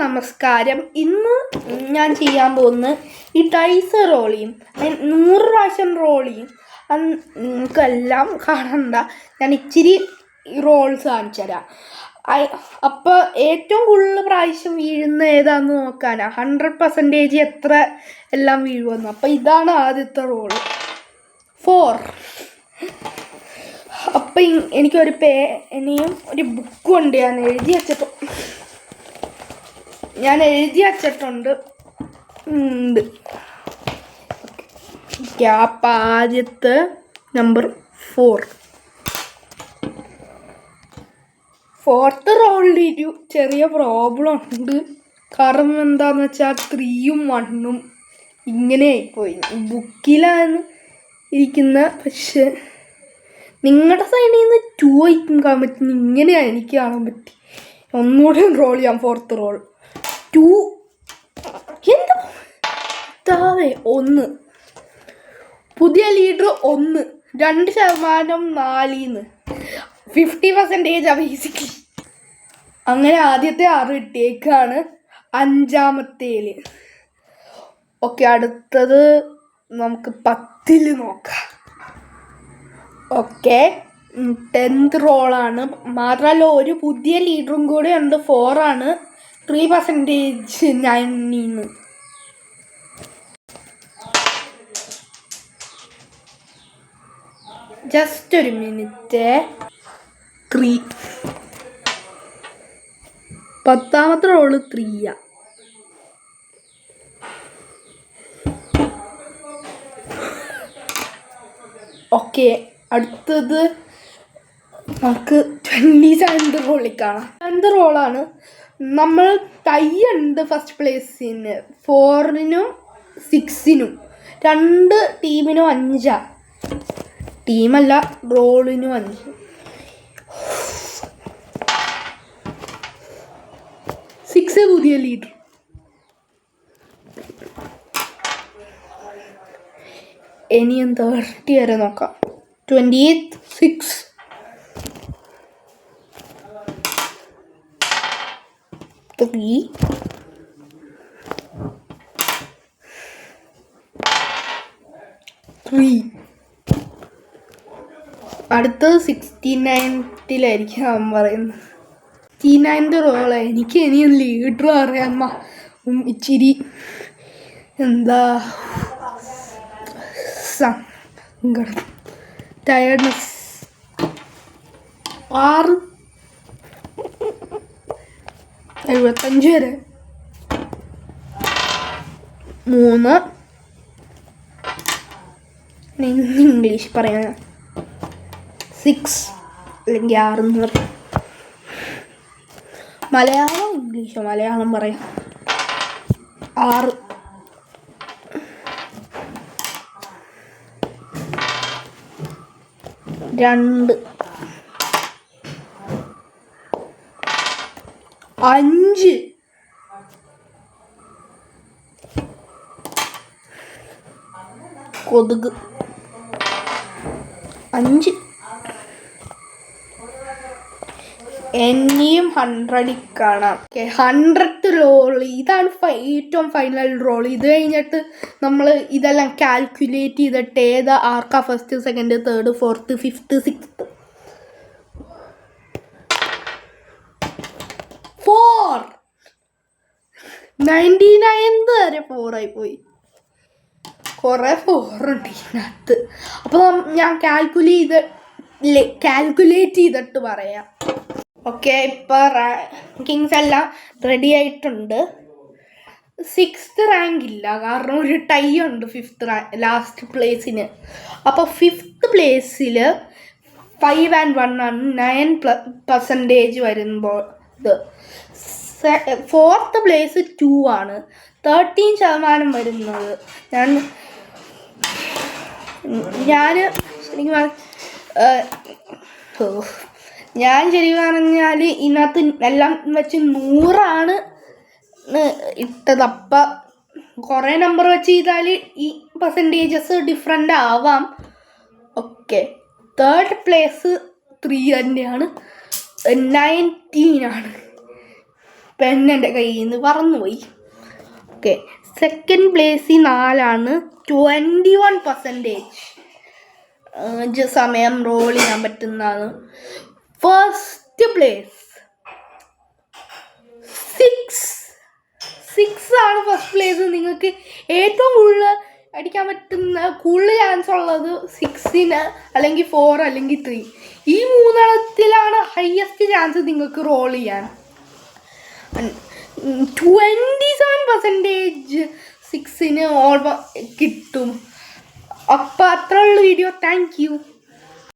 നമസ്കാരം. ഇന്ന് ഞാൻ ചെയ്യാൻ പോകുന്നത് ഈ ഡൈസ് റോൾ ചെയ്യും. 100 പ്രാവശ്യം റോൾ ചെയ്യും. നിങ്ങൾക്കെല്ലാം കാണണ്ട, ഞാൻ ഇച്ചിരി റോൾസ് കാണിച്ചു തരാം. അപ്പോൾ ഏറ്റവും കൂടുതൽ പ്രാവശ്യം വീഴുന്ന ഏതാണെന്ന് നോക്കാനാ 100% എത്ര എല്ലാം വീഴുമെന്ന്. അപ്പോൾ ഇതാണ് ആദ്യത്തെ റോള് 4. അപ്പം എനിക്കൊരു പേനയും ഒരു ബുക്കും ഉണ്ട്. ഞാൻ എഴുതി വച്ചിട്ടുണ്ട്. അപ്പം ആദ്യത്തെ നമ്പർ 4th റോളിലൊരു ചെറിയ പ്രോബ്ലം ഉണ്ട്. കാരണം എന്താണെന്ന് വെച്ചാൽ 3ഉം 1ഉം ഇങ്ങനെ ആയിപ്പോയി. ബുക്കിലാണ് ഇരിക്കുന്ന, പക്ഷെ നിങ്ങളുടെ സൈഡിൽ നിന്ന് 2 ആയിരിക്കും കാണാൻ പറ്റും. ഇങ്ങനെയാണ് എനിക്ക് കാണാൻ പറ്റി. ഒന്നുകൂടെ റോൾ ചെയ്യാം. 4th role 2. എന്താ 1. പുതിയ ലീഡർ 1. 2% 4ന്ന് 50% ബേസിക്കലി. അങ്ങനെ ആദ്യത്തെ 6 കിട്ടിയേക്കാണ്. 5ാമത്തേൽ. ഓക്കെ, അടുത്തത് നമുക്ക് 10ൽ നോക്കാം. ഓക്കെ, 10th റോളാണ്. മാത്രമല്ല ഒരു പുതിയ ലീഡറും കൂടെ ഉണ്ട്. 4 ആണ്. 3% 9ന്ന്. ജസ്റ്റ് ഒരു മിനിറ്റ്. 3. 10ാമത്തെ റോള് 3. ഓക്കെ, അടുത്തത് നമുക്ക് 27th റോളിൽ കാണാം. 10th റോളാണ്. നമ്മൾ ടൈ ഉണ്ട് ഫസ്റ്റ് പ്ലേസിന്. 4നും 6നും 2 ടീമിനും 5. ടീമല്ല, റോളിനും 5. 6 പുതിയ ലീഡർ. ഇനി 30 വരെ നോക്കാം. 26. 3. 3. അടുത്തത് 69ലായിരിക്കും അവൻ പറയുന്നത്. 69th role. എനിക്ക് ഇനിയും ലീഡർ അറിയാമ്മ. ഇച്ചിരി എന്താ സങ്കടം, ടയർഡ്നെസ്. 6. 75 വരെ. 3. ഇംഗ്ലീഷ് പറയാൻ 6 അല്ലെങ്കിൽ 6 എന്ന് പറയും. മലയാളം ഇംഗ്ലീഷോ? മലയാളം പറയാം. 6. 2. 5. കൊതുക്. 5. ഇനിയും 100ൽ കാണാം. 100th role. ഇതാണ് ഏറ്റവും ഫൈനൽ റോൾ. ഇത് കഴിഞ്ഞിട്ട് നമ്മൾ ഇതെല്ലാം കാൽക്കുലേറ്റ് ചെയ്തിട്ട് ഏതാ ആർക്കാ first, second, third, 4th, 5th, 6th. 4. 99th വരെ 4 ആയിപ്പോയി. കുറേ 4 ഉണ്ട് ഇതിനകത്ത്. അപ്പോൾ ഞാൻ കാൽക്കുലേറ്റ് ചെയ്തിട്ട് പറയാം. ഓക്കെ, ഇപ്പോൾ റാങ്കിങ്സ് എല്ലാം റെഡി ആയിട്ടുണ്ട്. 6th റാങ്ക് ഇല്ല, കാരണം ഒരു ടൈ ഉണ്ട് 5th ലാസ്റ്റ് പ്ലേസിന്. അപ്പോൾ 5th പ്ലേസിൽ 5 and 1 ആണ്. 9% വരുമ്പോൾ. 4th പ്ലേസ് 2 ആണ്. 13% വരുന്നത്. ഞാൻ ശരിക്കും പറഞ്ഞാൽ ഇതിനകത്ത് എല്ലാം വെച്ച് 100 ഇട്ടത്. അപ്പം കുറേ നമ്പർ വെച്ച് ചെയ്താൽ ഈ പെർസെൻറ്റേജസ് ഡിഫറെൻ്റ് ആവാം. ഓക്കെ, 3rd പ്ലേസ് 3 തന്നെയാണ്. 19 ആണ്. പെൻ എൻ്റെ കയ്യിൽ നിന്ന് പറന്നുപോയി. ഓക്കെ, സെക്കൻഡ് പ്ലേസിൽ 4 21% സമയം റോൾ ചെയ്യാൻ പറ്റുന്നതാണ്. ഫസ്റ്റ് പ്ലേസ് 6 ആണ് ഫസ്റ്റ് പ്ലേസ്. നിങ്ങൾക്ക് ഏറ്റവും കൂടുതൽ അടിക്കാൻ പറ്റുന്ന കൂടുതൽ ചാൻസ് ഉള്ളത് 6 അല്ലെങ്കിൽ 4 അല്ലെങ്കിൽ 3. ഈ 3 ഹയസ്റ്റ് ചാൻസ് നിങ്ങൾക്ക് റോൾ ചെയ്യാൻ. 27% 6 കിട്ടും. അപ്പോൾ അത്രയുള്ള വീഡിയോ. Thank you.